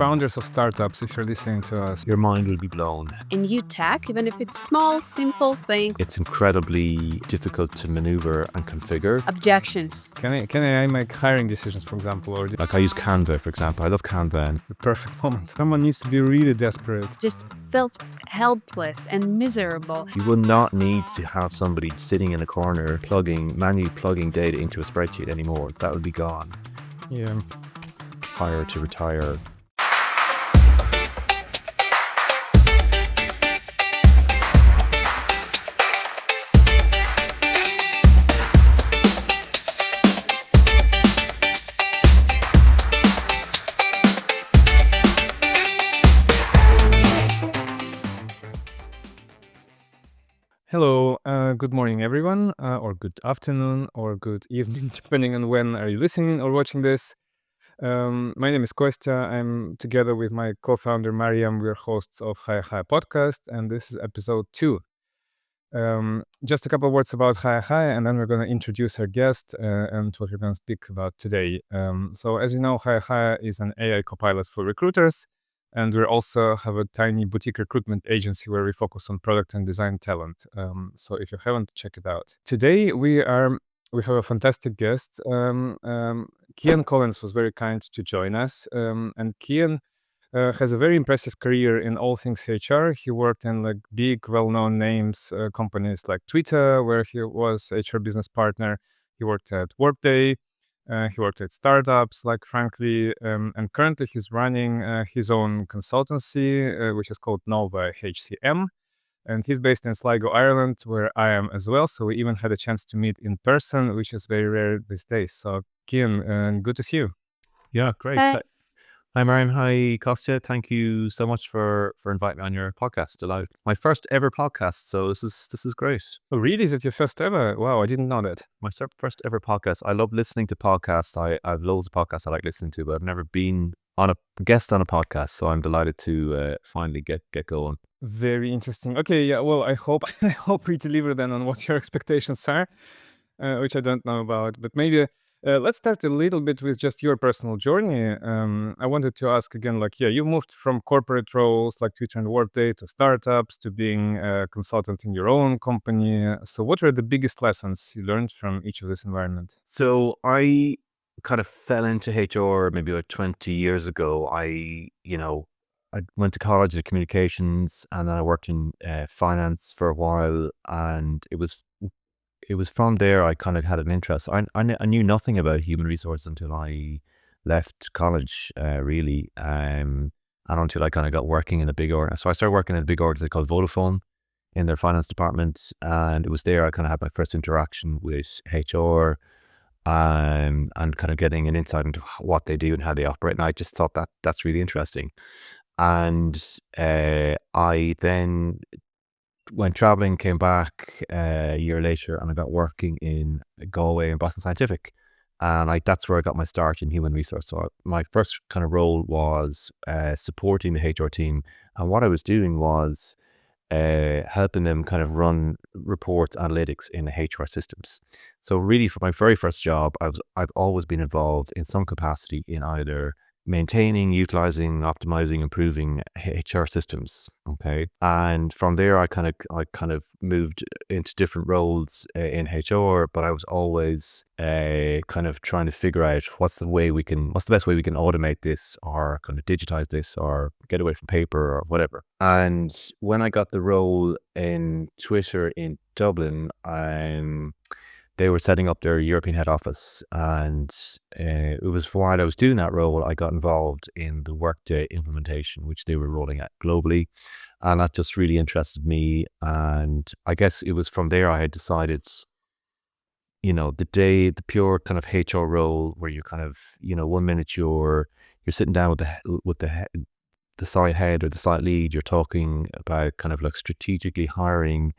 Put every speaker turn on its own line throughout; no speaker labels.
founders of startups, if you're listening to us,
your mind will be blown.
In new tech, even if it's small, simple thing.
It's incredibly difficult to maneuver and configure.
Objections.
Can AI make hiring decisions, for example, or
Like I use Canva, for example. I love Canva. And
the perfect moment? Someone needs to be really desperate.
Just felt helpless and miserable.
you will not need to have somebody sitting in a corner manually plugging data into a spreadsheet anymore. That will be gone.
Yeah.
Hire to retire.
Hello, good morning, everyone, or good afternoon, or good evening, depending on when are you listening or watching this. My name is Kostya. I'm together with my co-founder Mariam. We're hosts of Hi podcast, and this is episode 2. Just a couple of words about Hi, and then we're going to introduce our guest and what we're going to speak about today. So as you know, Hi is an AI copilot for recruiters, and we also have a tiny boutique recruitment agency where we focus on product and design talent. So if you haven't, check it out. Today we have a fantastic guest. Cian Collins was very kind to join us, and Cian has a very impressive career in all things HR. He worked in like big, well-known names, companies like Twitter, where he was HR business partner. He worked at Workday. He worked at startups like Frankly, and currently he's running his own consultancy, which is called Nova HCM. And he's based in Sligo, Ireland, where I am as well. So we even had a chance to meet in person, which is very rare these days. So Cian, good to see you.
Yeah, great.
Hi.
Hi, Mariam. Hi, Kostya. Thank you so much for inviting me on your podcast. Delighted. My first ever podcast, so this is great.
Oh, really? Is it your first ever? Wow, I didn't know that.
My first ever podcast. I love listening to podcasts. I have loads of podcasts I like listening to, but I've never been on a guest on a podcast, so I'm delighted to finally get going.
Very interesting. Okay, yeah. Well, I hope we deliver then on what your expectations are, which I don't know about. But maybe let's start a little bit with just your personal journey. I wanted to ask again, like, yeah, you moved from corporate roles like Twitter and Workday to startups to being a consultant in your own company. So, what were the biggest lessons you learned from each of this environment?
So I kind of fell into HR maybe about 20 years ago. I went to college at communications, and then I worked in finance for a while, and it was from there I kind of had an interest. I knew nothing about human resources until I left college, really, and until I kind of got working in a big org. So I started working in a big organization called Vodafone in their finance department, and it was there I kind of had my first interaction with HR, and kind of getting an insight into what they do and how they operate. And I just thought that's really interesting. And I then went traveling, came back a year later, and I got working in Galway and Boston Scientific. And that's where I got my start in human resource. So my first kind of role was supporting the HR team. And what I was doing was helping them kind of run reports, analytics in HR systems. So really, for my very first job, I've always been involved in some capacity in either maintaining, utilizing, optimizing, improving HR systems. Okay, and from there, I kind of moved into different roles in HR, but I was always kind of trying to figure out what's the best way we can automate this, or kind of digitize this, or get away from paper, or whatever. And when I got the role in Twitter in Dublin, they were setting up their European head office, and it was while I was doing that role, I got involved in the Workday implementation, which they were rolling out globally, and that just really interested me. And I guess it was from there I had decided, the pure kind of HR role where you kind of, 1 minute you're sitting down with the site head or the site lead, you're talking about kind of like strategically hiring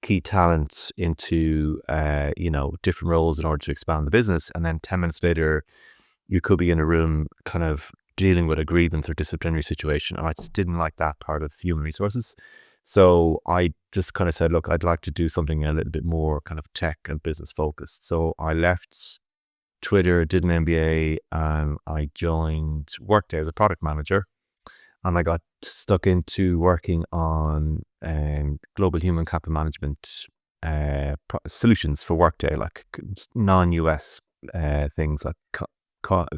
key talents into different roles in order to expand the business, and then 10 minutes later you could be in a room kind of dealing with a grievance or disciplinary situation. And I just didn't like that part of human resources, so I just kind of said, look, I'd like to do something a little bit more kind of tech and business focused. So I left Twitter, did an MBA, and I joined Workday as a product manager. and I got stuck into working on global human capital management solutions for Workday, like non-US things like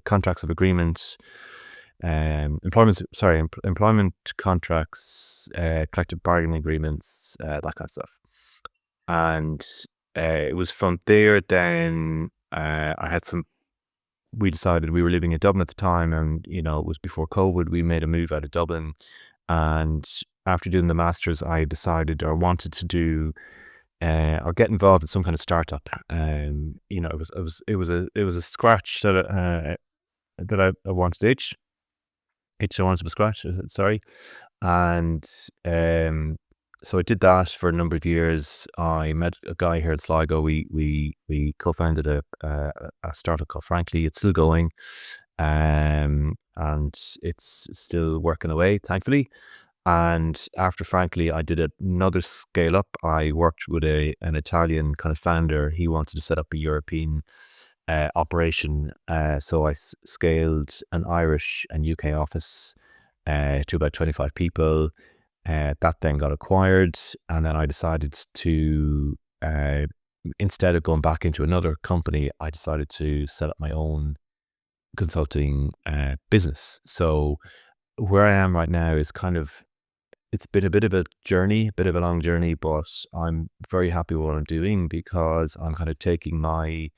contracts of agreement, employment contracts, collective bargaining agreements, that kind of stuff. And it was from there then we decided, we were living in Dublin at the time, and it was before COVID. We made a move out of Dublin, and after doing the masters, I decided, or wanted to do or get involved in some kind of startup. It was a scratch that I wanted to itch. I wanted to scratch. Sorry, and so I did that for a number of years. I met a guy here in Sligo. We co-founded a startup called Frankly. It's still going, and it's still working away, thankfully. And after Frankly, I did another scale up. I worked with an Italian kind of founder. He wanted to set up a European operation. So I scaled an Irish and UK office to about 25 people. That then got acquired. And then I decided to, instead of going back into another company, I decided to set up my own consulting business. So where I am right now is it's been a bit of a journey, a bit of a long journey, but I'm very happy with what I'm doing, because I'm kind of taking my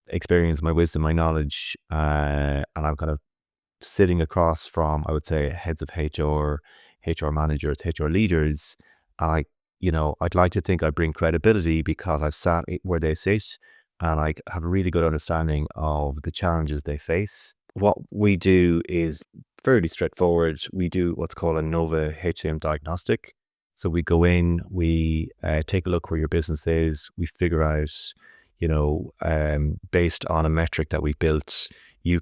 experience, my wisdom, my knowledge, and I'm kind of sitting across from, I would say, heads of HR managers, HR leaders. And I'd like to think I bring credibility because I've sat where they sit, and I have a really good understanding of the challenges they face. What we do is fairly straightforward. We do what's called a Nova HCM diagnostic. So we go in, we take a look where your business is, we figure out, based on a metric that we built, we'll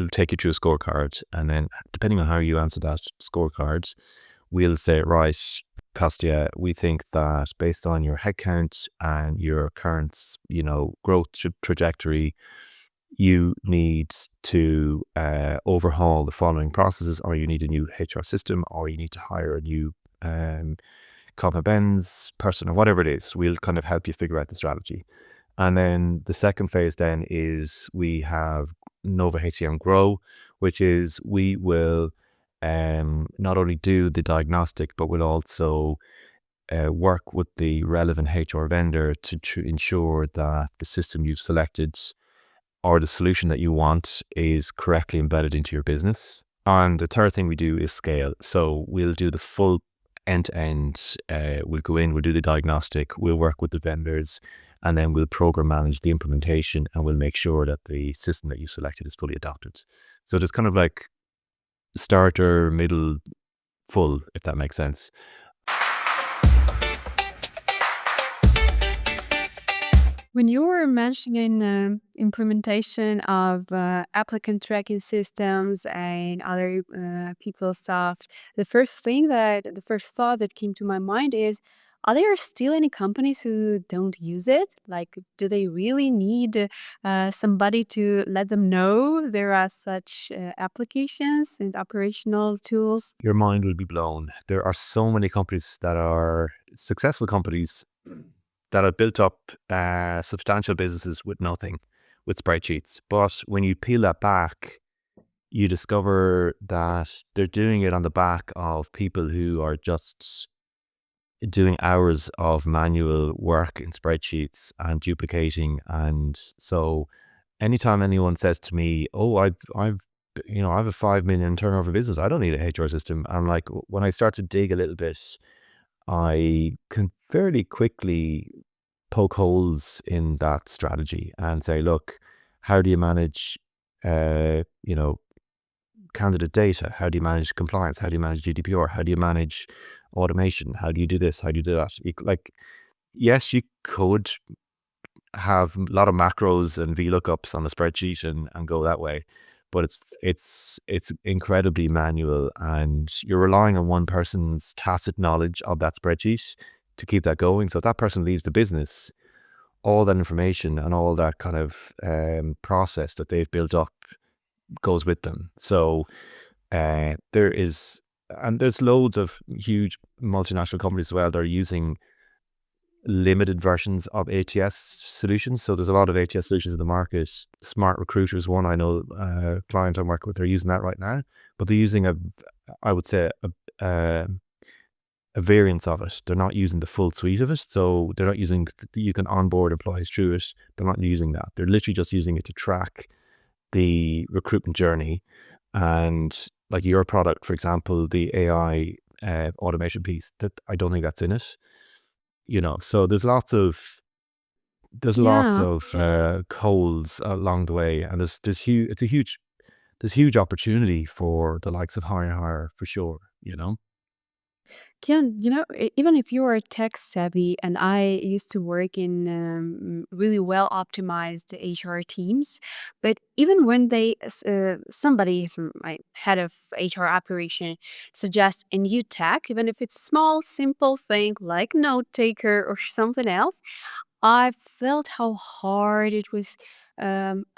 take you through a scorecard, and then depending on how you answer that scorecard, we'll say, right, Kostya, we think that based on your headcount and your current, growth trajectory, you need to overhaul the following processes, or you need a new HR system, or you need to hire a new comp bens person, or whatever it is. We'll kind of help you figure out the strategy. And then the second phase then is we have Nova HCM Grow, which is we will not only do the diagnostic, but we'll also work with the relevant HR vendor to ensure that the system you've selected or the solution that you want is correctly embedded into your business. And the third thing we do is scale. So we'll do the full end-to-end. We'll go in, we'll do the diagnostic, we'll work with the vendors, and then we'll program manage the implementation, and we'll make sure that the system that you selected is fully adopted. So there's kind of like starter, middle, full, if that makes sense.
When you were mentioning implementation of applicant tracking systems and other people stuff, the first thought that came to my mind is, are there still any companies who don't use it? Like, do they really need somebody to let them know there are such applications and operational tools?
Your mind will be blown. There are so many companies that are successful companies that have built up substantial businesses with nothing, with spreadsheets. But when you peel that back, you discover that they're doing it on the back of people who are just doing hours of manual work in spreadsheets and duplicating. And so anytime anyone says to me, oh, I have a 5 million turnover business, I don't need a HR system. I'm like, when I start to dig a little bit, I can fairly quickly poke holes in that strategy and say, look, how do you manage, candidate data? How do you manage compliance? How do you manage GDPR? How do you manage automation? How do you do this? How do you do that? Yes, you could have a lot of macros and VLOOKUPs on a spreadsheet and go that way, but it's incredibly manual, and you're relying on one person's tacit knowledge of that spreadsheet to keep that going. So if that person leaves the business, all that information and all that kind of process that they've built up goes with them. So there's loads of huge multinational companies as well that are using limited versions of ATS solutions. So there's a lot of ATS solutions in the market. Smart Recruiters, one I know, client I'm working with, they're using that right now, but they're using I would say a variance of it. They're not using the full suite of it. So they're not using, you can onboard employees through it. They're not using that. They're literally just using it to track the recruitment journey. And like your product, for example, the AI automation piece, that I don't think that's in it. So there's lots of
Yeah.
coals along the way, and there's huge opportunity for the likes of hire for sure.
Can even if you are tech savvy, and I used to work in really well optimized HR teams, but even when somebody from my head of HR operation suggests a new tech, even if it's small, simple thing like note taker or something else, I felt how hard it was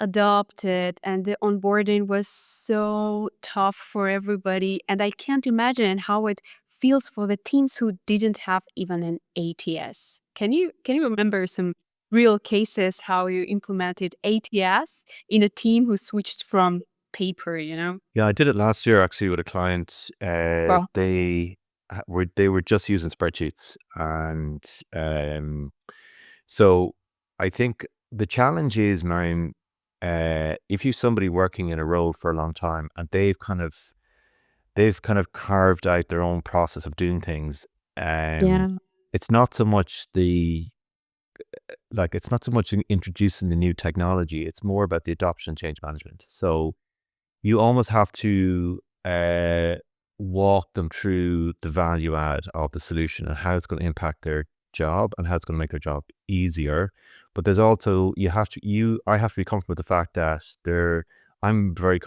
adopted, and the onboarding was so tough for everybody. And I can't imagine how it feels for the teams who didn't have even an ATS. Can you remember some real cases how you implemented ATS in a team who switched from paper?
Yeah, I did it last year actually with a client.
Well,
They were just using spreadsheets, and so I think the challenge is, Mariam, if you're somebody working in a role for a long time and they've kind of carved out their own process of doing things.
yeah,
It's not so much introducing the new technology. It's more about the adoption and change management. So you almost have to walk them through the value add of the solution and how it's going to impact their job and how it's going to make their job easier. But there's also, I have to be comfortable with the fact that I'm very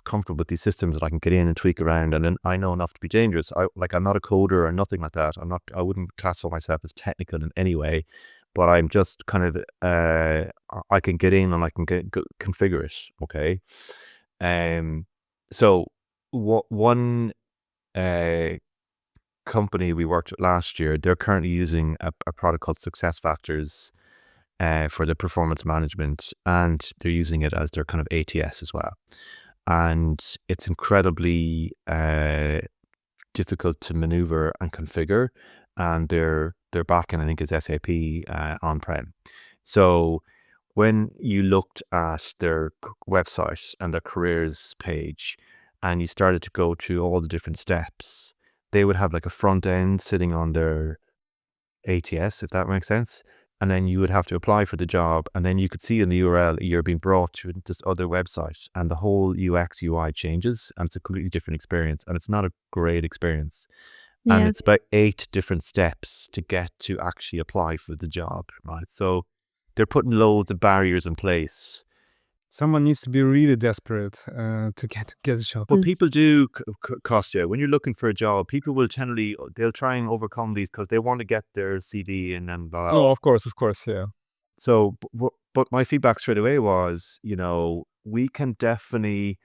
comfortable with these systems that I can get in and tweak around, and then I know enough to be dangerous. I'm not a coder or nothing like that. I wouldn't classify myself as technical in any way, but I'm just kind of, I can get in and I can configure it. Okay. So one company we worked with last year, they're currently using a product called SuccessFactors for the performance management, and they're using it as their kind of ATS as well. And it's incredibly difficult to maneuver and configure, and their backend, I think, is SAP on-prem. So when you looked at their website and their careers page, and you started to go through all the different steps, they would have like a front end sitting on their ATS, if that makes sense. And then you would have to apply for the job, and then you could see in the URL you're being brought to this other website, and the whole UX UI changes, and it's a completely different experience, and it's not a great experience. And
yeah.
it's about 8 different steps to get to actually apply for the job, right? So they're putting loads of barriers in place.
Someone needs to be really desperate to get a job.
But people do, Kostya, when you're looking for a job, people will generally, they'll try and overcome these because they want to get their CV in and blah.
Oh, of course, yeah.
So, but my feedback straight away was, we can definitely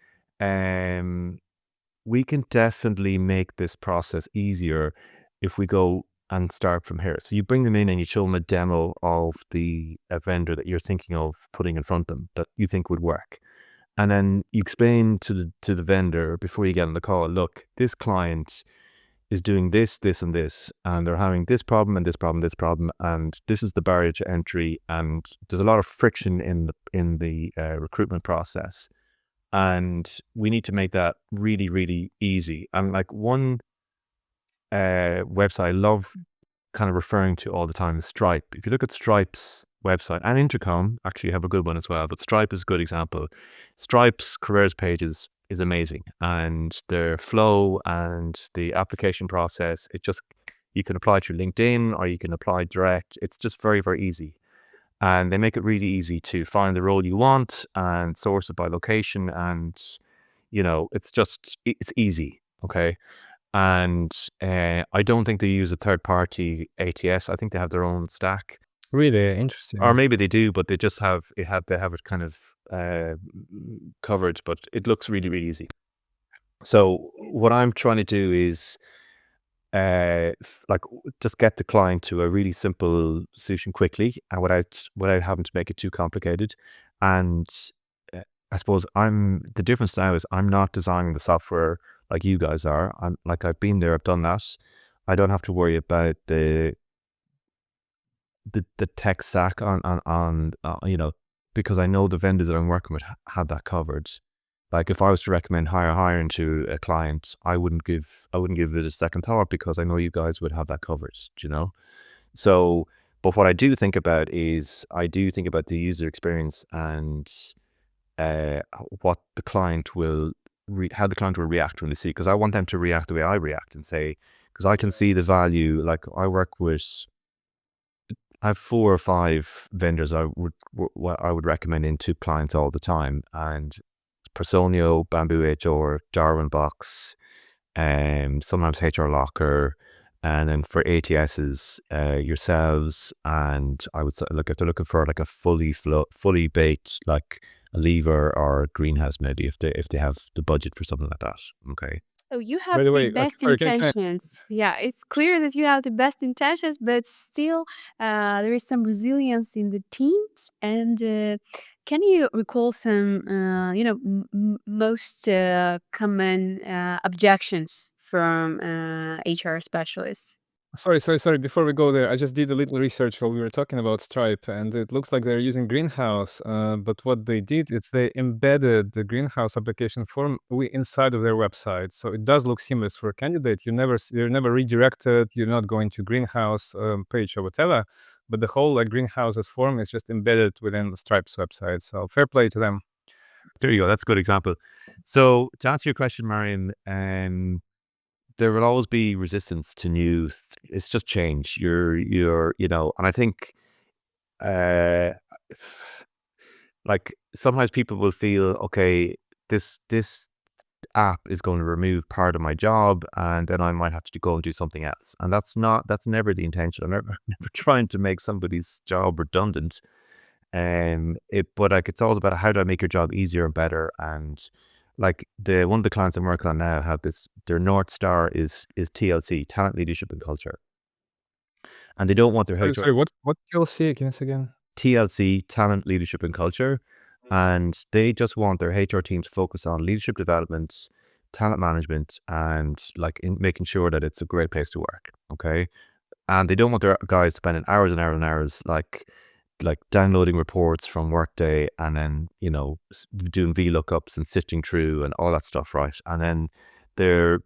make this process easier if we go and start from here. So you bring them in and you show them a demo of the vendor that you're thinking of putting in front of them that you think would work. And then you explain to the vendor before you get on the call, look, this client is doing this, this, and this, and they're having this problem and this problem, this problem, and this is the barrier to entry, and there's a lot of friction in the recruitment process, and we need to make that really, really easy. And like one website I love kind of referring to all the time is Stripe. If you look at Stripe's website, and Intercom actually have a good one as well, but Stripe is a good example. Stripe's careers pages is amazing, and their flow and the application process, you can apply through LinkedIn or you can apply direct. It's just very, very easy, and they make it really easy to find the role you want and source it by location, and it's easy. Okay. And I don't think they use a third-party ATS. I think they have their own stack.
Really interesting.
Or maybe they do, but they just have it kind of covered, but it looks really, really easy. So what I'm trying to do is like just get the client to a really simple solution quickly and without having to make it too complicated. And uh, I suppose the difference now is I'm not designing the software like you guys are. I'm like, I've been there, I've done that. I don't have to worry about the tech stack on because I know the vendors that I'm working with have that covered. Like if I was to recommend hiring to a client, I wouldn't give it a second thought because I know you guys would have that covered, you know? So, but what I do think about is I do think about the user experience and what the client will how the client will react when they see, because I want them to react the way I react and say, because I can see the value. Like I have 4 or 5 vendors I would recommend into clients all the time, and Personio, Bamboo HR, Darwinbox, sometimes HR Locker, and then for ATSs, yourselves, and I would say, look, if they're looking for like a fully baked, like a lever or a greenhouse, maybe if they have the budget for something like that. Okay.
Oh, you
By
have
the
the
way,
best
sorry, can I
intentions. Yeah, it's clear that you have the best intentions, but still, there is some resilience in the teams. And can you recall some, most common objections from HR specialists?
Sorry. Before we go there, I just did a little research while we were talking about Stripe, and it looks like they're using Greenhouse. But what they did is they embedded the Greenhouse application form inside of their website, so it does look seamless for a candidate. You're never redirected. You're not going to Greenhouse page or whatever. But the whole like Greenhouse's form is just embedded within Stripe's website. So fair play to them.
There you go. That's a good example. So to answer your question, Marion, there will always be resistance to it's just change. And I think, uh, like sometimes people will feel, okay, this app is going to remove part of my job, and then I might have to go and do something else. And that's never the intention. I'm never, never trying to make somebody's job redundant. But like it's always about how do I make your job easier and better. And like one of the clients I'm working on now have their North Star is TLC, talent, leadership, and culture, and they don't want their
Sorry,
HR
sorry. What you'll see? Can you say again?
TLC, talent, leadership, and culture, and they just want their HR team to focus on leadership development, talent management, and like in making sure that it's a great place to work. Okay, and they don't want their guys spending hours and hours and hours like downloading reports from Workday and then doing VLOOKUPs and sifting through and all that stuff, right? And then they're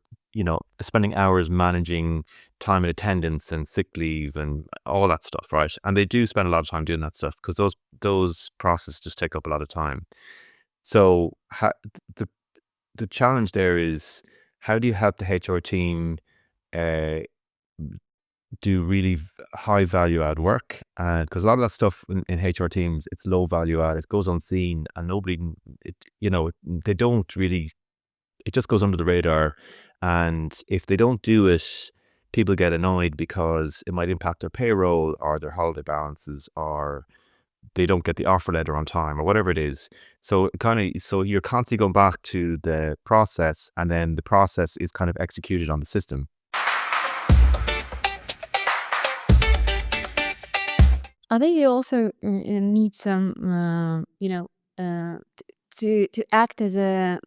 spending hours managing time and attendance and sick leave and all that stuff, right? And they do spend a lot of time doing that stuff because those processes just take up a lot of time. So the the challenge there is, how do you help the HR team uh, do really high value add work? And because a lot of that stuff in HR teams, it's low value add, it goes unseen, and they don't really, it just goes under the radar. And if they don't do it, people get annoyed because it might impact their payroll or their holiday balances, or they don't get the offer letter on time or whatever it is. So you're constantly going back to the process, and then the process is kind of executed on the system.
I think you also need some, to act as a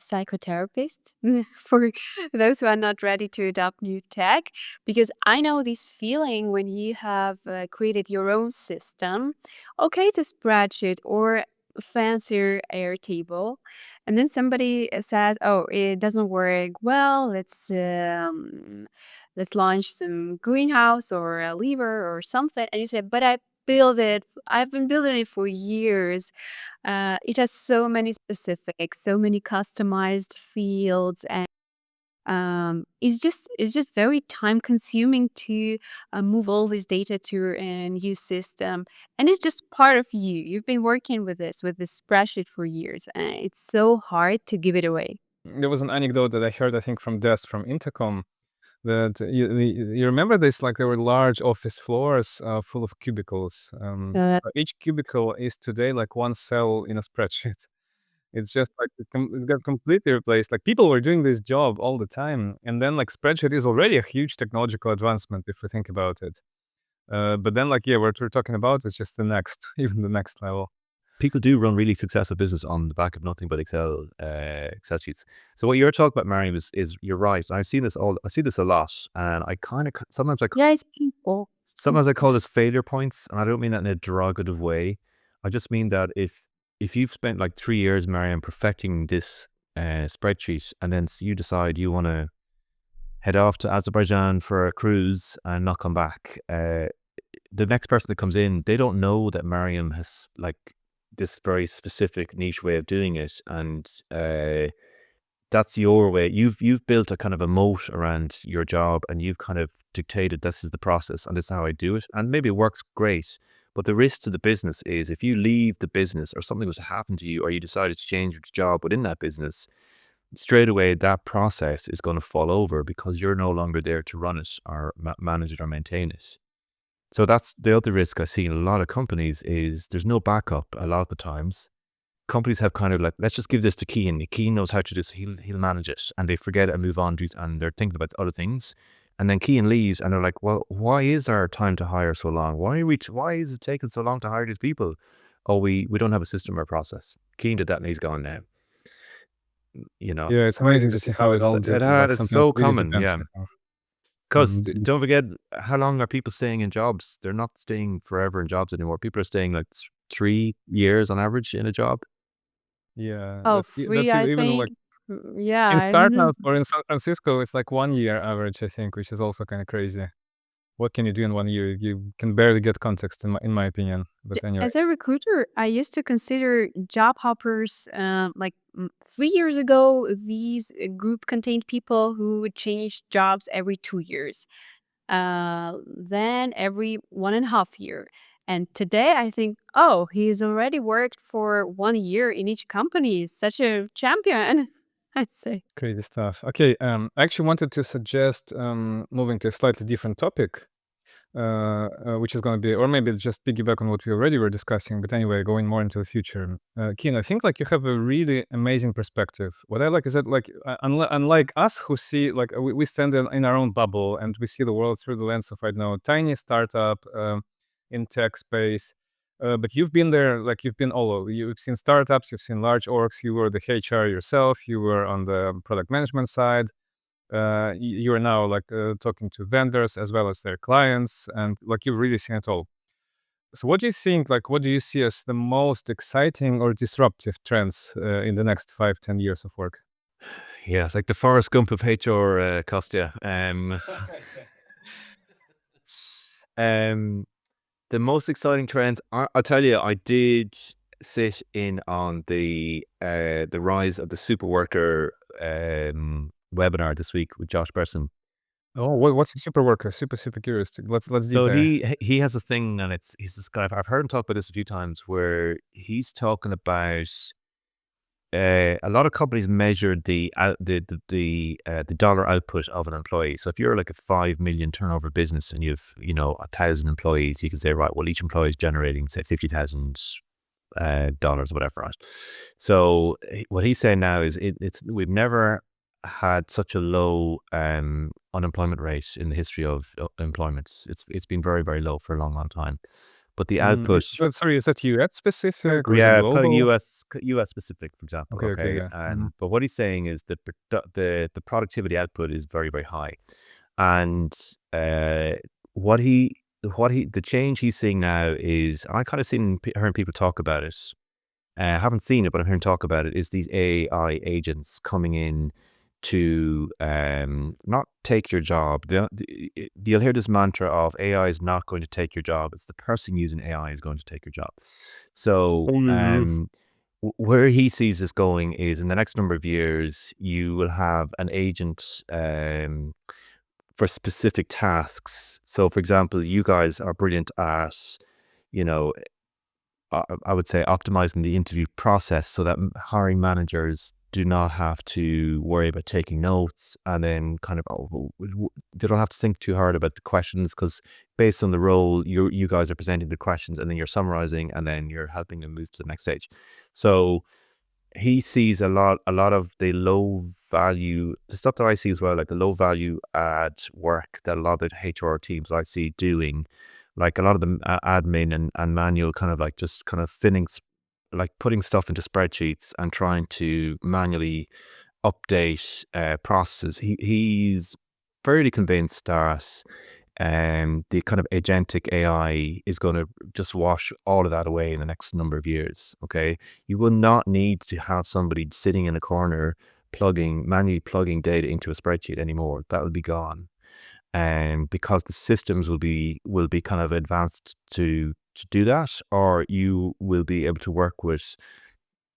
psychotherapist for those who are not ready to adopt new tech, because I know this feeling when you have created your own system. Okay, it's a spreadsheet or a fancier Airtable, and then somebody says, "Oh, it doesn't work well. Let's launch some greenhouse or a lever or something," and you say, "But I built it. I've been building it for years. It has so many specifics, so many customized fields, and it's just very time consuming to move all this data to a new system, and it's just part of you. You've been working with this spreadsheet for years, and it's so hard to give it away."
There was an anecdote that I heard, I think, from Des from Intercom, that you remember this, like there were large office floors full of cubicles.
Uh,
Each cubicle is today like one cell in a spreadsheet. It's just like it got completely replaced. Like people were doing this job all the time, and then like spreadsheet is already a huge technological advancement if we think about it. But then like what we're talking about is just the next, even the next level.
People do run really successful business on the back of nothing but Excel sheets. So what you're talking about, Mariam, is you're right. I see this a lot, and I kind of sometimes
Yeah, it's people.
sometimes I call this failure points, and I don't mean that in a derogative way. I just mean that if you've spent like 3 years, Mariam, perfecting this spreadsheet, and then you decide you want to head off to Azerbaijan for a cruise and not come back, the next person that comes in, they don't know that Mariam has like this very specific niche way of doing it, and that's your way. You've built a kind of a moat around your job, and you've kind of dictated this is the process and this is how I do it, and maybe it works great. But the risk to the business is if you leave the business or something was to happen to you, or you decided to change your job within that business, straight away that process is going to fall over because you're no longer there to run it or manage it or maintain it. So that's the other risk I see in a lot of companies is there's no backup a lot of the times. Companies have kind of like, let's just give this to Cian. Cian knows how to do this. He'll manage it. And they forget it and move on, and they're thinking about other things. And then Cian leaves and they're like, well, why is our time to hire so long? Why is it taking so long to hire these people? Oh, we don't have a system or process. Cian did that and he's gone now.
Yeah, it's amazing to see how it all
it's so common. Yeah. Because
Mm,
don't forget, how long are people staying in jobs? They're not staying forever in jobs anymore. People are staying like 3 years on average in a job.
Yeah,
Oh,
that's
free, I
even like
think. Yeah,
in
I don't know.
startups or in San Francisco, it's like 1 year average, I think, which is also kind of crazy. What can you do in 1 year? You can barely get context in my opinion. But anyway,
As a recruiter, I used to consider job hoppers. 3 years ago, these group contained people who would change jobs every 2 years, then every 1.5 year. And today, I think, oh, he's already worked for 1 year in each company. He's such a champion, I'd say.
crazy stuff. Okay, I actually wanted to suggest moving to a slightly different topic. Which is going to be, or maybe just piggyback on what we already were discussing, but anyway, going more into the future. Cian, I think like you have a really amazing perspective. What I like is that like unlike us who see like we stand in our own bubble and we see the world through the lens of right now tiny startup in tech space. But you've been there, like you've been all over. You've seen startups, you've seen large orgs. You were the HR yourself. You were on the product management side. You are now like talking to vendors as well as their clients, and like you've really seen it all. So what do you think, like what do you see as the most exciting or disruptive trends in the next 5-10 years of work?
Yeah, it's like the Forrest Gump of HR, Kostya. The most exciting trends, I'll tell you, I did sit in on the rise of the super worker webinar this week with Josh Bersin.
Oh, what's a super worker? Super curious. Let's deep
So
dive.
he has this thing, and he's this guy. I've heard him talk about this a few times, where he's talking about a lot of companies measure the dollar output of an employee. So if you're like a 5 million turnover business and you've 1,000 employees, you can say, right, well, each employee is generating say $50,000 dollars, whatever. Right. So what he's saying now is we've never had such a low unemployment rate in the history of employment. It's been very, very low for a long time. But the output,
Sorry, is that US specific or is it
yeah,
global?
US specific, for example.
Okay, yeah.
But what he's saying is that the productivity output is very, very high, and the change he's seeing now is, I kind of heard people talk about it. I haven't seen it, but I'm hearing talk about it. Is these AI agents coming in to not take your job. You'll hear this mantra of AI is not going to take your job. It's the person using AI is going to take your job. So where he sees this going is in the next number of years, you will have an agent for specific tasks. So for example, you guys are brilliant at, I would say, optimizing the interview process so that hiring managers do not have to worry about taking notes, and then kind of they don't have to think too hard about the questions, because based on the role, you guys are presenting the questions and then you're summarizing and then you're helping them move to the next stage. So he sees a lot of the low value, the stuff that I see as well, like the low value add work that a lot of the HR teams I see doing, like a lot of the admin and manual kind of like just kind of like putting stuff into spreadsheets and trying to manually update processes. He's fairly convinced that the kind of agentic AI is going to just wash all of that away in the next number of years. Okay, you will not need to have somebody sitting in a corner manually plugging data into a spreadsheet anymore. That will be gone, and because the systems will be kind of advanced to do that, or you will be able to work with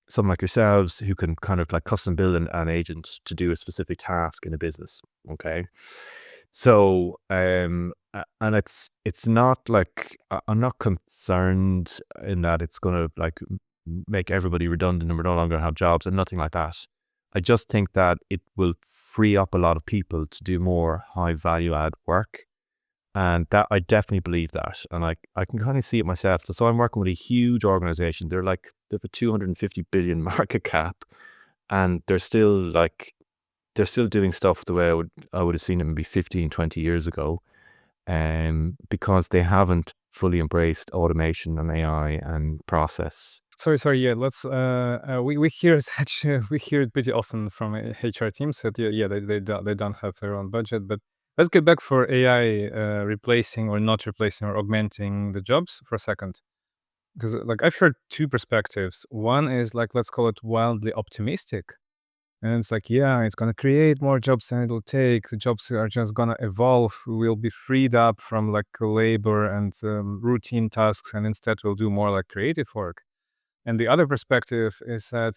someone like yourselves who can kind of like custom build an agent to do a specific task in a business. Okay. So, and it's not like I'm not concerned in that it's going to like make everybody redundant and we're no longer have jobs and nothing like that. I just think that it will free up a lot of people to do more high value add work. And that I definitely believe that. And I can kind of see it myself. So I'm working with a huge organization. They have a 250 billion market cap, and they're still doing stuff the way I would have seen it maybe 15, 20 years ago. Because they haven't fully embraced automation and AI and process.
Sorry. Yeah, let's. We hear we hear it pretty often from HR teams that they don't have their own budget. But let's get back for AI replacing or not replacing or augmenting the jobs for a second, because like I've heard two perspectives. One is like, let's call it wildly optimistic, and it's like, yeah, it's gonna create more jobs than it'll take. The jobs are just gonna evolve. We'll be freed up from like labor and routine tasks, and instead we'll do more like creative work. And the other perspective is that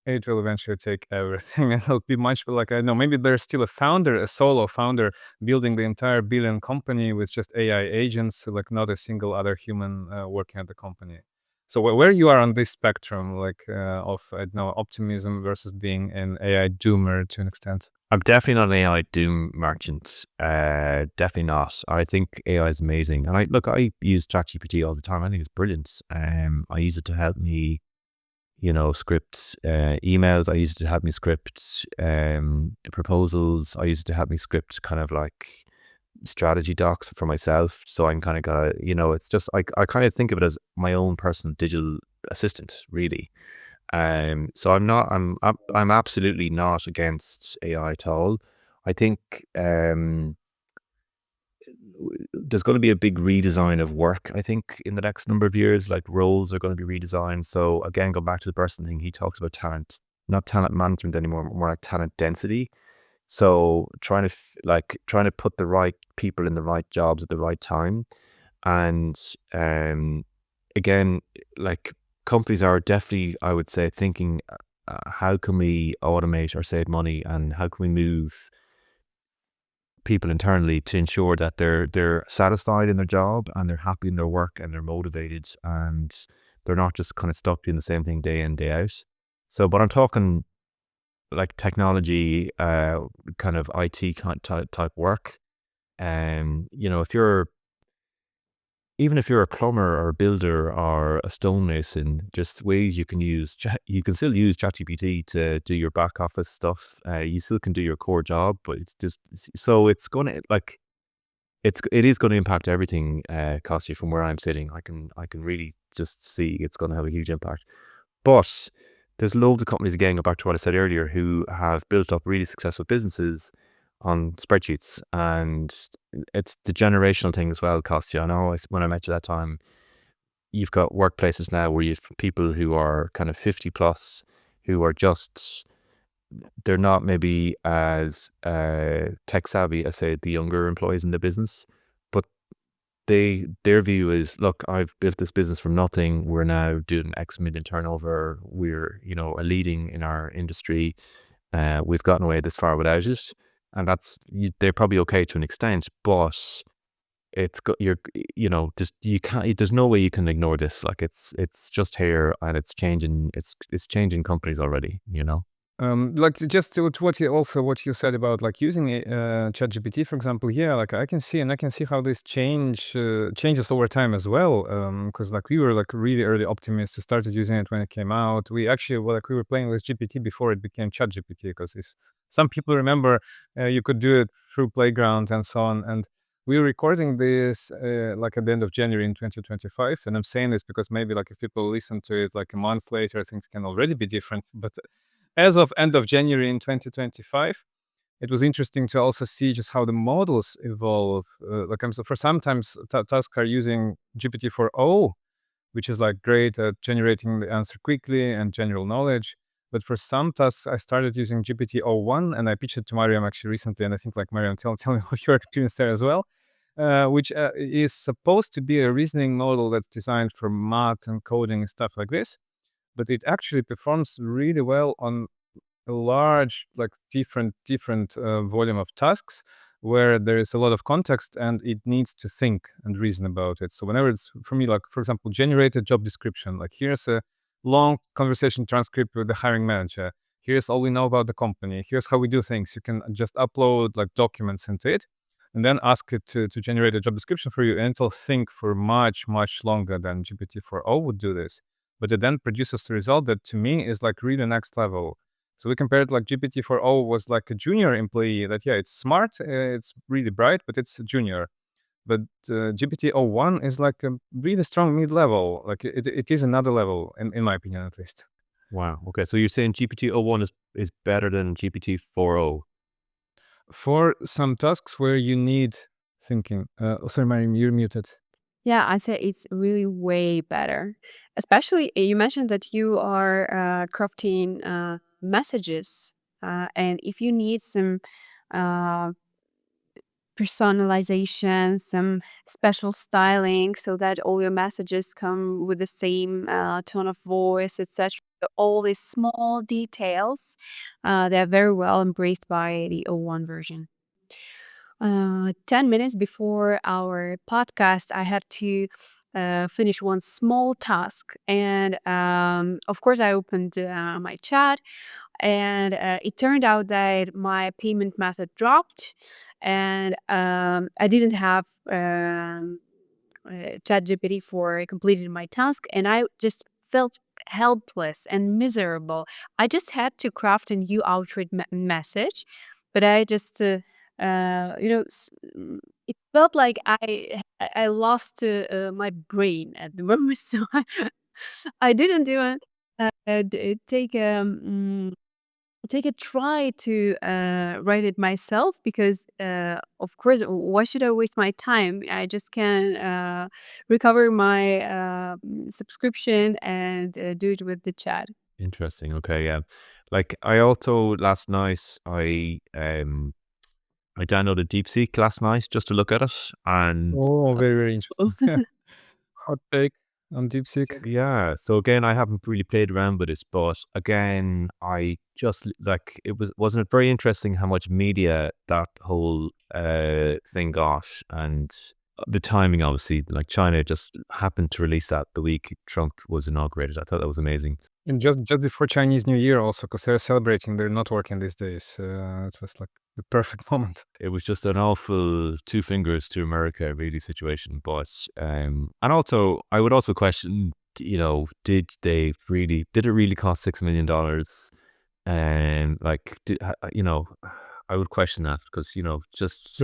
it will eventually take everything and it'll be much like, I don't know, maybe there's still a solo founder building the entire billion company with just AI agents, like not a single other human working at the company. So where you are on this spectrum, like of, I don't know, optimism versus being an AI doomer to an extent?
I'm definitely not an AI doom merchant. Definitely not. I think AI is amazing. And I use ChatGPT all the time. I think it's brilliant. I use it to help me, script emails. I use it to help me script proposals. I use it to help me script kind of like strategy docs for myself. So I'm kind of it's just, I kind of think of it as my own personal digital assistant, really. So I'm absolutely not against AI at all. I think there's going to be a big redesign of work. I think in the next number of years, like roles are going to be redesigned. So again, go back to the person thing. He talks about talent, not talent management anymore, more like talent density. So trying to put the right people in the right jobs at the right time, and again, like companies are definitely, I would say, thinking, how can we automate or save money, and how can we move people internally to ensure that they're satisfied in their job and they're happy in their work and they're motivated and they're not just kind of stuck doing the same thing day in, day out. So, but I'm talking like technology, kind of IT type work. Even if you're a plumber or a builder or a stonemason, just ways you can you can still use ChatGPT to do your back office stuff. You still can do your core job, but it's just, so it's going to it is going to impact everything, Kostya, from where I'm sitting. I can really just see it's going to have a huge impact. But there's loads of companies, again, go back to what I said earlier, who have built up really successful businesses on spreadsheets, and it's the generational thing as well, Kostya. I know when I met you that time, you've got workplaces now where you've people who are kind of 50 plus, who are just, they're not maybe as tech savvy as, say, the younger employees in the business, but their view is, look, I've built this business from nothing. We're now doing X million turnover. We're, a leading in our industry. We've gotten away this far without it. And they're probably okay to an extent, but you can't, there's no way you can ignore this. Like it's just here, and it's changing. It's changing companies already,
Like just what you said about like using ChatGPT, for example. Yeah, like I can see how this changes over time as well. Because like we were like really early optimists who started using it when it came out. We actually we were playing with GPT before it became ChatGPT. Because if some people remember, you could do it through Playground and so on. And we were recording this like at the end of January in 2025, and I'm saying this because maybe like if people listen to it like a month later, things can already be different. But as of end of January in 2025, it was interesting to also see just how the models evolve. So for sometimes tasks are using GPT-4o, which is like great at generating the answer quickly and general knowledge. But for some tasks, I started using GPT-o1, and I pitched it to Mariam actually recently. And I think like Mariam, tell me what your experience there as well. Which is supposed to be a reasoning model that's designed for math and coding and stuff like this, but it actually performs really well on a large, like different volume of tasks where there is a lot of context and it needs to think and reason about it. So whenever it's for me, like for example, generate a job description, like here's a long conversation transcript with the hiring manager. Here's all we know about the company. Here's how we do things. You can just upload like documents into it and then ask it to generate a job description for you, and it'll think for much longer than GPT-4o would do this. But it then produces the result that to me is like really next level. So we compared like GPT-4o was like a junior employee that, yeah, it's smart, it's really bright, but it's a junior. But GPT-o1 is like a really strong mid-level. Like it is another level, in my opinion, at least.
Wow. Okay. So you're saying GPT-o1 is better than GPT-4o?
For some tasks where you need thinking. Sorry, Mariam, you're muted.
Yeah, I'd say it's really way better. Especially, you mentioned that you are crafting messages, and if you need some uh, personalization, some special styling, so that all your messages come with the same tone of voice, etc. All these small details, they're very well embraced by the O1 version. 10 minutes before our podcast, I had to finish one small task. And of course, I opened my chat, and it turned out that my payment method dropped, and I didn't have ChatGPT for completing my task, and I just felt helpless and miserable. I just had to craft a new outreach message, but I just, it felt like I lost my brain at the moment, so I didn't do it. Take a try to write it myself, because of course, why should I waste my time? I just can recover my subscription and do it with the chat.
Interesting. Okay. Yeah. Like I also last night I downloaded DeepSeek last night just to look at it, and
Oh, very interesting. Hot take on DeepSeek.
yeah. So again, I haven't really played around with it, but again, I just like wasn't it very interesting how much media that whole thing got, and the timing, obviously, like China just happened to release that the week Trump was inaugurated. I thought that was amazing.
And just before Chinese New Year also, because they're celebrating, they're not working these days. It was like the perfect moment.
It was just an awful two fingers to America really situation. But and also I would also question, did it really cost $6 million? And like, I would question that because just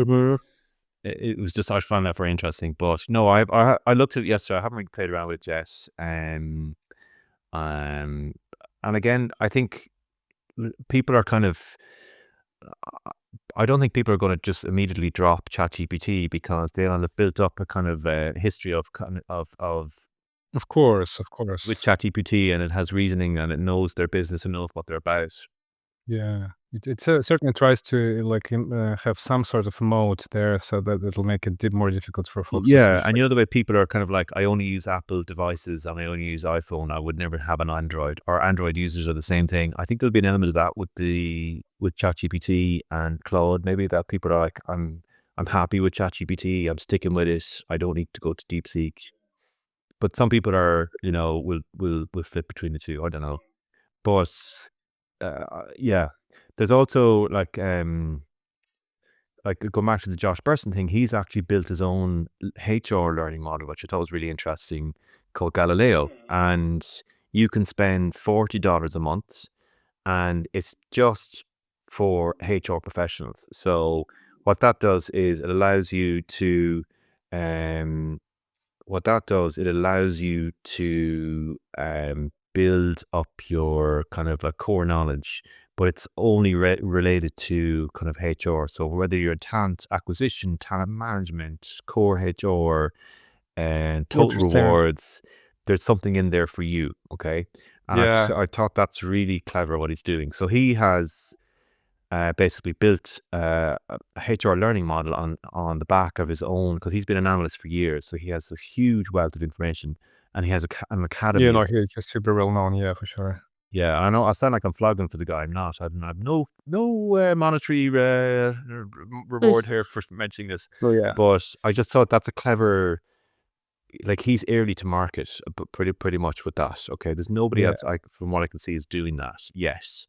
it was just I found that very interesting. But no, I looked at it yesterday. I haven't really played around with it yet. And again, I think people are kind of. I don't think people are going to just immediately drop ChatGPT because they'll have built up a kind of history of
Of course.
with ChatGPT, and it has reasoning and it knows their business and knows what they're about.
Yeah, it certainly tries to like have some sort of mode there, so that it'll make it more difficult for folks.
Yeah, and the way people are kind of like, I only use Apple devices and I only use iPhone. I would never have an Android, or Android users are the same thing. I think there'll be an element of that with ChatGPT and Claude. Maybe that people are like, I'm happy with ChatGPT. I'm sticking with it. I don't need to go to DeepSeek. But some people are, will flip between the two. I don't know, but yeah. There's also like going back to the Josh Burson thing, he's actually built his own HR learning model, which I thought was really interesting, called Galileo. And you can spend $40 a month, and it's just for HR professionals. So what that does is it allows you to build up your kind of like core knowledge, but it's only related to kind of HR. So whether you're talent acquisition, talent management, core HR, and total
Interesting.
rewards, there's something in there for you. Okay. And
Yeah.
I thought that's really clever what he's doing. So he has basically built a HR learning model on the back of his own, because he's been an analyst for years. So he has a huge wealth of information, and he has an academy.
You know, he's just super well known. Yeah, for sure.
Yeah, I know I sound like I'm flogging for the guy. I'm not. I've no monetary reward here for mentioning this.
Oh yeah.
But I just thought that's a clever, like, he's early to market, but pretty much with that. Okay, there's nobody
Yeah.
else, from what I can see, is doing that. Yes.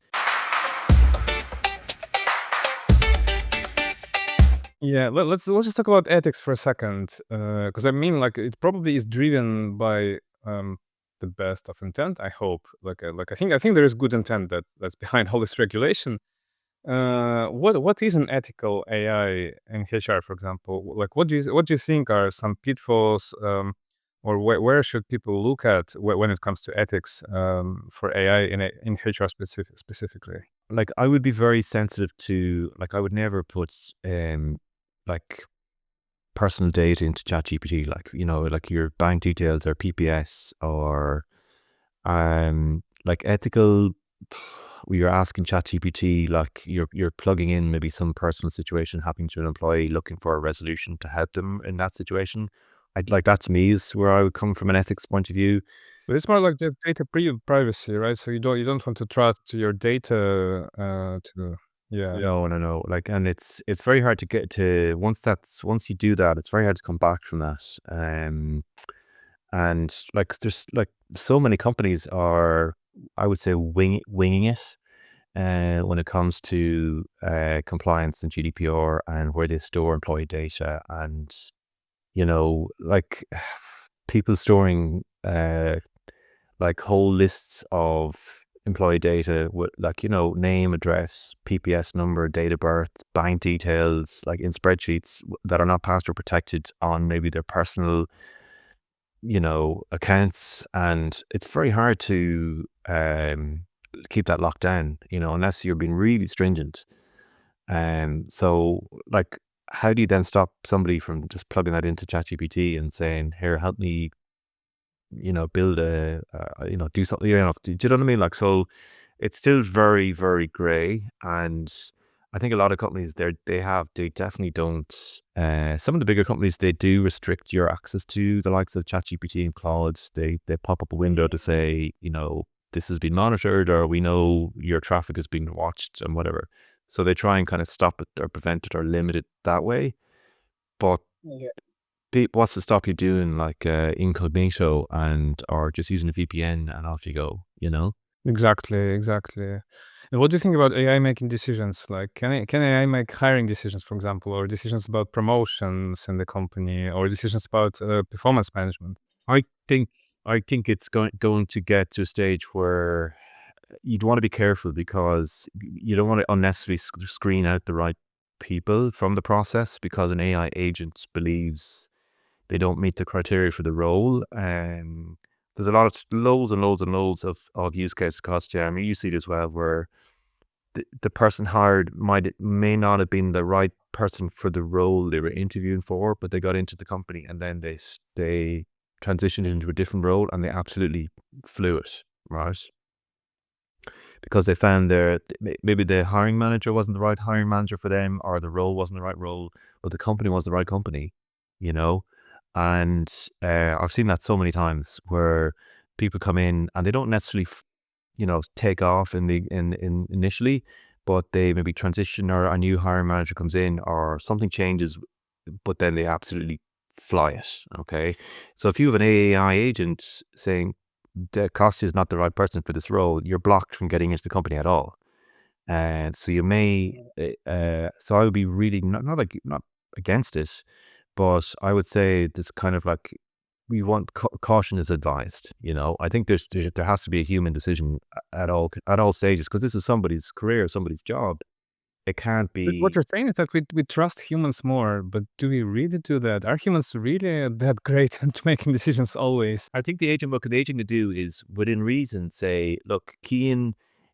Yeah, let's just talk about ethics for a second, because I mean, like, it probably is driven by the best of intent. I hope. I think there is good intent that's behind all this regulation. What is an ethical AI in HR, for example? Like, what do you think are some pitfalls, or where should people look at when it comes to ethics for AI in HR specifically?
Like, I would be very sensitive to, like, I would never put like personal data into ChatGPT, like, like your bank details or PPS, or like ethical. You're asking ChatGPT, like you're plugging in maybe some personal situation happening to an employee, looking for a resolution to help them in that situation. I'd like, that to me is where I would come from an ethics point of view.
But it's more like the data privacy, right? So you don't want to trust your data to yeah.
No. Like, and it's very hard to get to, once you do that, it's very hard to come back from that. And like, there's like so many companies are, I would say, winging it when it comes to compliance and GDPR and where they store employee data, and like people storing like whole lists of employee data with, like, name, address, PPS number, date of birth, bank details, like in spreadsheets that are not password protected on maybe their personal accounts. And it's very hard to keep that locked down, unless you're being really stringent. So like, how do you then stop somebody from just plugging that into ChatGPT and saying, here, help me, build do something, do you know what I mean? Like, so it's still very, very gray. And I think a lot of companies they definitely don't. Some of the bigger companies, they do restrict your access to the likes of ChatGPT and Claude. They pop up a window to say, this has been monitored, or we know your traffic is being watched, and whatever. So they try and kind of stop it or prevent it or limit it that way. But what's to stop you doing like incognito or just using a VPN and off you go,
Exactly. And what do you think about AI making decisions? Like, can AI make hiring decisions, for example, or decisions about promotions in the company, or decisions about performance management?
I think it's going to get to a stage where you'd want to be careful, because you don't want to unnecessarily screen out the right people from the process, because an AI agent believes they don't meet the criteria for the role. There's a lot of loads and loads of use cases, Kostya. I mean, you see it as well, where the person hired may not have been the right person for the role they were interviewing for, but they got into the company and then they transitioned into a different role and they absolutely flew it, right? Because they found maybe the hiring manager wasn't the right hiring manager for them, or the role wasn't the right role, but the company was the right company, And I've seen that so many times, where people come in and they don't necessarily, take off initially, but they maybe transition, or a new hiring manager comes in, or something changes, but then they absolutely fly it. Okay, so if you have an AI agent saying Kostya is not the right person for this role, you're blocked from getting into the company at all. And so you may, so I would be really not against it, but I would say this kind of like we want caution is advised. I think there has to be a human decision at all stages because this is somebody's career, somebody's job. It can't
But what
be.
you're saying is that we trust humans more, but do we really do that? Are humans really that great at making decisions always?
I think what the agent could do is within reason say, look, Cian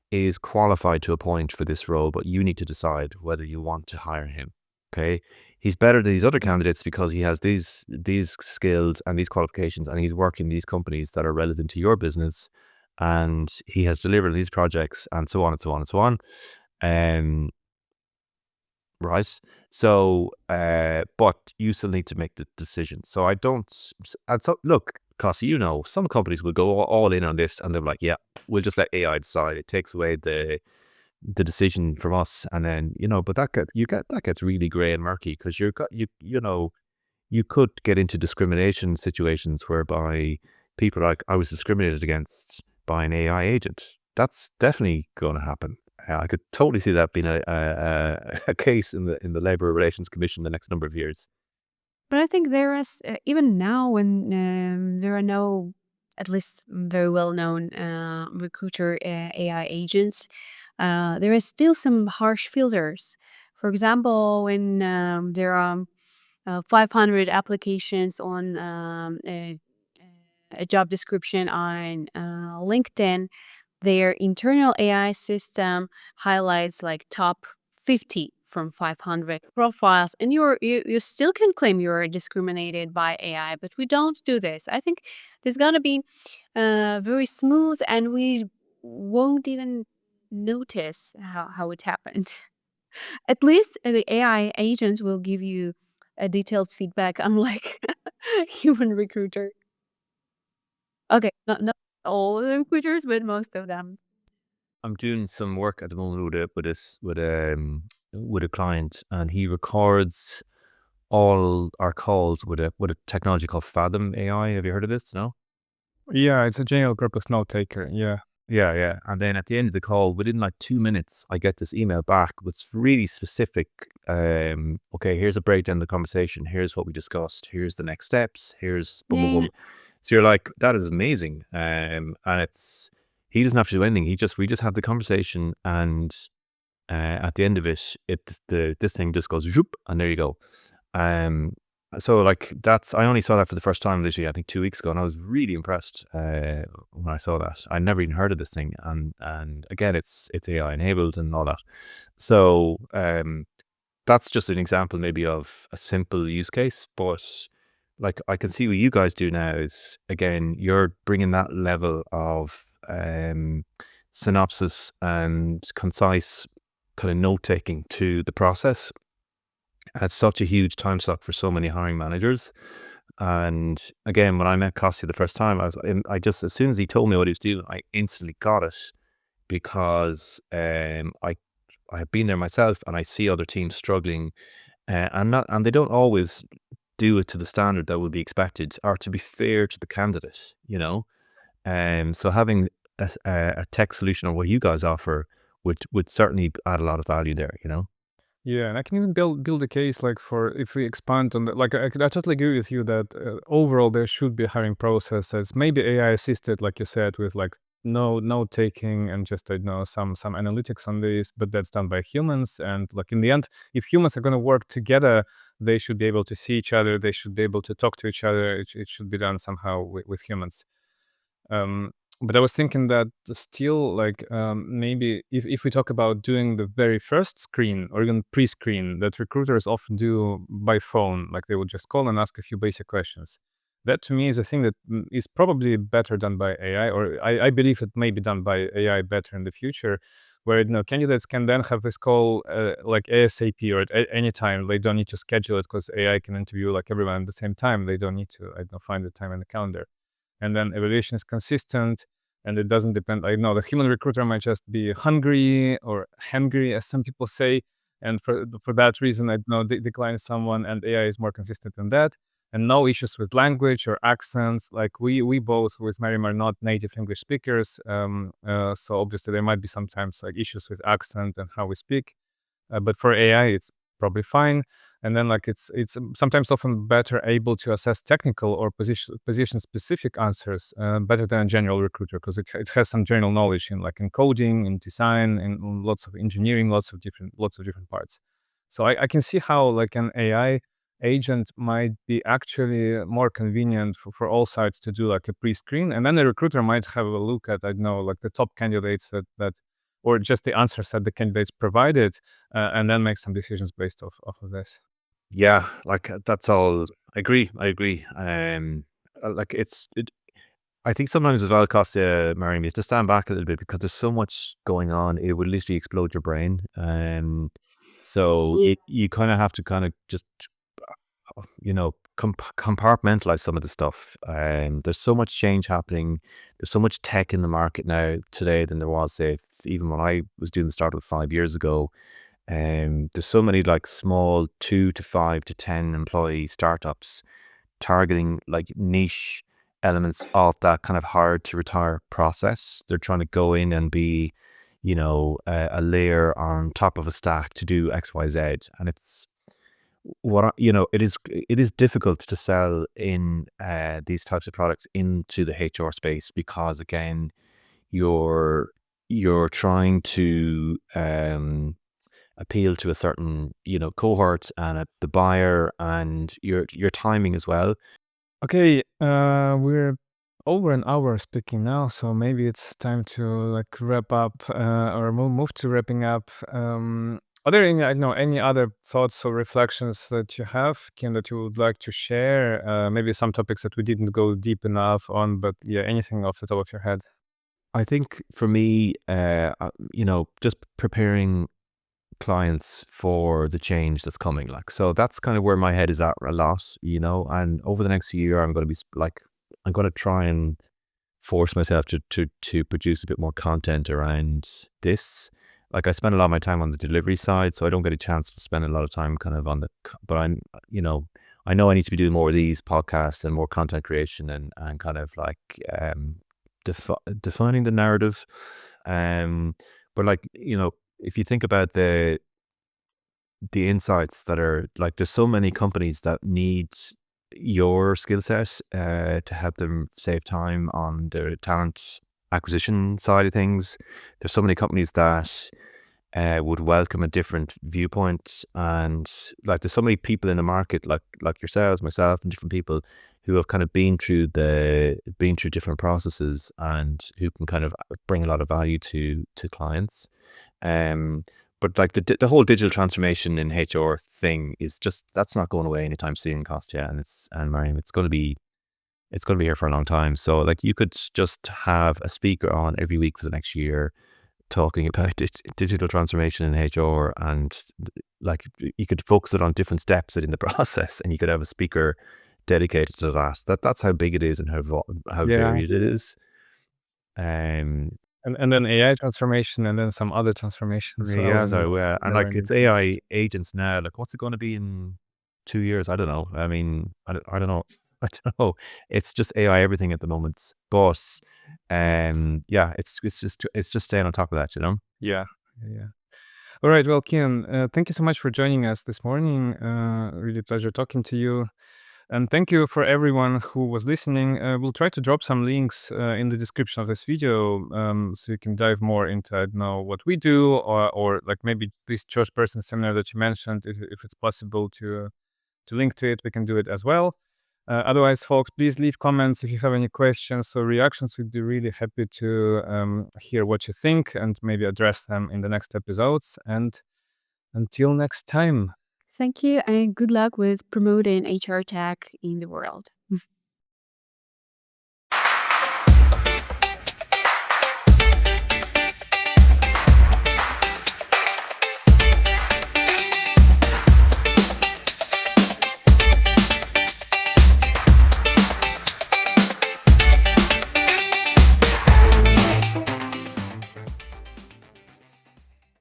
is qualified to a point for this role, but you need to decide whether you want to hire him. Okay. He's better than these other candidates because he has these skills and these qualifications, and he's working these companies that are relevant to your business, and he has delivered these projects, and so on and so on and so on. Right. So, but you still need to make the decision. So I don't, and so look, Kostya, some companies will go all in on this and they're like, yeah, we'll just let AI decide. It takes away the decision from us. And then, but that gets really gray and murky because you could get into discrimination situations whereby people are like, I was discriminated against by an AI agent. That's definitely going to happen. I could totally see that being a case in the Labour Relations Commission the next number of years.
But I think there is, even now when there are no, at least very well-known recruiter AI agents, there is still some harsh filters. For example, when there are 500 applications on a job description on LinkedIn, their internal AI system highlights like top 50 from 500 profiles, and you still can claim you're discriminated by AI, but we don't do this. I think there's gonna be very smooth, and we won't even notice how it happened. At least the AI agents will give you a detailed feedback, unlike human recruiter. Okay, not all the recruiters, but most of them.
I'm doing some work at the moment with a client, and he records all our calls with a technology called Fathom AI. Have you heard of this? No?
Yeah, it's a general purpose note taker. Yeah.
Yeah, yeah. And then at the end of the call, within like 2 minutes, I get this email back with really specific, okay, here's a breakdown of the conversation. Here's what we discussed. Here's the next steps. Here's boom, boom,
Yeah.
boom. So you're like, that is amazing. And he doesn't have to do anything. We just have the conversation, and at the end of it, this thing just goes zoop, and there you go. So like I only saw that for the first time literally I think 2 weeks ago, and I was really impressed when I saw that. I never even heard of this thing, and again, it's AI enabled and all that. So that's just an example maybe of a simple use case, but like I can see what you guys do now is, again, you're bringing that level of synopsis and concise kind of note taking to the process. It's such a huge time suck for so many hiring managers. And again, when I met Kostya the first time, I just, as soon as he told me what he was doing, I instantly got it because I have been there myself, and I see other teams struggling, and they don't always do it to the standard that would be expected, or to be fair to the candidate. So having a tech solution or what you guys offer would certainly add a lot of value there.
Yeah, and I can even build a case like for if we expand on that. Like I totally agree with you that overall there should be a hiring process that's maybe AI assisted, like you said, with like no note taking and just some analytics on this, but that's done by humans. And like in the end, if humans are going to work together, they should be able to see each other. They should be able to talk to each other. It should be done somehow with humans. Um, but I was thinking that still, like, maybe if we talk about doing the very first screen or even pre-screen that recruiters often do by phone, like they would just call and ask a few basic questions. That to me is a thing that is probably better done by AI, or I believe it may be done by AI better in the future, where candidates can then have this call like ASAP or at any time. They don't need to schedule it because AI can interview like everyone at the same time. They don't need to find the time in the calendar, and then evaluation is consistent, and it doesn't depend. I know the human recruiter might just be hungry or hangry, as some people say, and for that reason I decline someone, and AI is more consistent than that. and no issues with language or accents. Like we both with Mariam are not native English speakers, so obviously there might be sometimes like issues with accent and how we speak. But for AI, it's probably fine. And then like it's sometimes often better able to assess technical or position specific answers better than a general recruiter, because it has some general knowledge in like in coding, in design, in lots of engineering, lots of different parts. So I can see how like an AI agent might be actually more convenient for all sides to do like a pre-screen, and then the recruiter might have a look at, I don't know, like the top candidates that or just the answers that the candidates provided, and then make some decisions based off of this.
Yeah, like that's all. I agree. Like I think sometimes as well, Kostya, Mariam, you have to stand back a little bit because there's so much going on. It would literally explode your brain. So you kind of have to kind of just, compartmentalize some of the stuff. There's so much change happening. There's so much tech in the market now today than there was, say, even when I was doing the startup 5 years ago. There's so many like small 2 to 5 to 10 employee startups targeting like niche elements of that kind of hard to retire process. They're trying to go in and be, a layer on top of a stack to do X, Y, Z. And it's it is difficult to sell in these types of products into the HR space because again, you're trying to appeal to a certain cohort and the buyer and your timing as well.
Okay, we're over an hour speaking now, so maybe it's time to like wrap up or move to wrapping up. Are there any, I don't know, any other thoughts or reflections that you have, Kim, that you would like to share? Maybe some topics that we didn't go deep enough on, but yeah, anything off the top of your head.
I think for me, just preparing clients for the change that's coming. Like, so that's kind of where my head is at a lot, and over the next year, I'm going to be I'm going to try and force myself to produce a bit more content around this. Like I spend a lot of my time on the delivery side, so I don't get a chance to spend a lot of time kind of on but I know I need to be doing more of these podcasts and more content creation and kind of like defining the narrative. But like, if you think about the insights that are like, there's so many companies that need your skill set to help them save time on their talent acquisition side of things. There's so many companies that would welcome a different viewpoint, and like there's so many people in the market like yourselves, myself, and different people who have kind of been through different processes and who can kind of bring a lot of value to clients. But like the whole digital transformation in HR thing is just, that's not going away anytime soon, Kostya, and Mariam. It's going to be here for a long time. So like you could just have a speaker on every week for the next year talking about digital transformation in HR, and like you could focus it on different steps in the process, and you could have a speaker dedicated to that. That's how big it is and how varied it is.
And then AI transformation, and then some other transformations.
And like it's AI agents now. Like, what's it going to be in 2 years? I don't know. I mean, I don't know. I don't know. It's just AI everything at the moment. But yeah, it's just staying on top of that,
Yeah. All right. Well, Cian, thank you so much for joining us this morning. Really pleasure talking to you. And thank you for everyone who was listening. We'll try to drop some links in the description of this video, so you can dive more into, I don't know, what we do, or like maybe this church person seminar that you mentioned, if it's possible to link to it, we can do it as well. Otherwise, folks, please leave comments if you have any questions or reactions. We'd be really happy to hear what you think and maybe address them in the next episodes. And until next time.
Thank you, and good luck with promoting HR tech in the world.